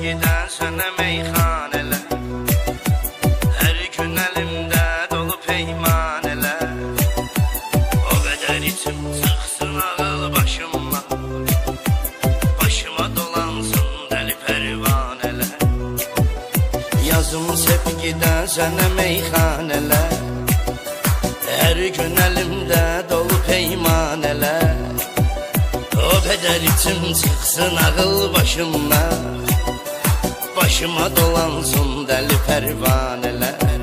sevgiden sənə meyxanələr, hər gün əlimdə dolu peymanələr. O qədər içim çıxsın ağıl başıma, başıma dolansın dəli pərvanələr. Yazım sevgiden sənə meyxanələr, hər gün əlimdə dolu peymanələr. O qədər içim çıxsın ağıl başıma, başıma dolansın dəli pərvanələr.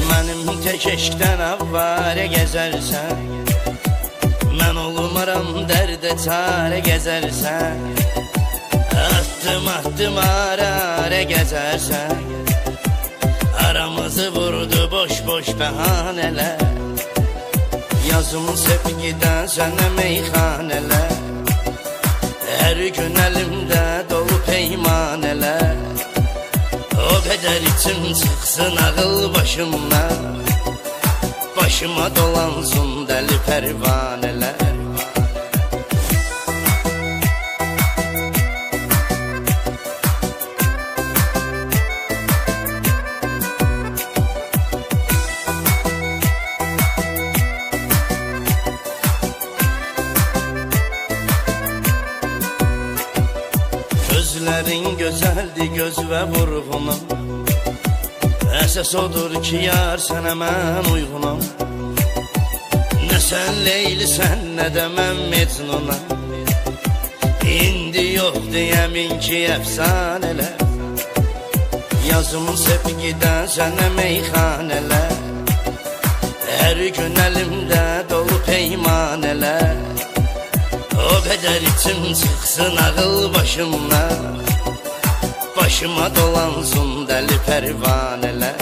Mənim tək eşqdən avvarə gəzərsən, mən olmaram dərdə çarə gəzərsən. Addım addım ara gəzərsən, aramızı vurdu boş boş bəhanələr. Yazım sevgidən sənə meyxanələr, hər gün əlimdə dolu peymanələr. O qədər içim çıxsın ağıl başıma, başıma dolansın dəli pərvanələr. Gözlərin gözəldir göz və vurğunum, əsas odur ki yar sənə mən uyğunum. Nə sən Leylisən, nə də mən Mecnunam, indi yoxdur yəmin ki əfsanələr. Yazım sevgidən sənə meyxanələr, hər gün əlimdə dolu peymanələr. O qədər içim çıxsın ağıl başıma, başıma dolansın dəli pərvanələr.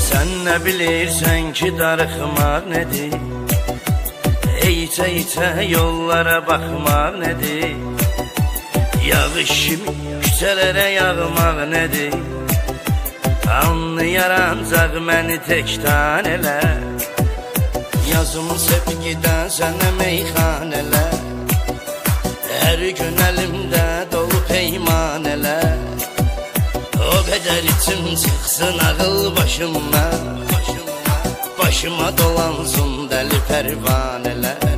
Sən nə bilirsən ki darıxmaq nədir, İçə-içə yollara baxmaq nədir, yağış kimi küçələrə yağmaq nədir. Anlayar ancaq məni tək tanələr. Yazım sevgidən sənə meyxanələr, hər gün əlimdə dolu peymanələr. O qədər içim çıxsın ağıl başıma, başıma dolansın dəli pərvanələr.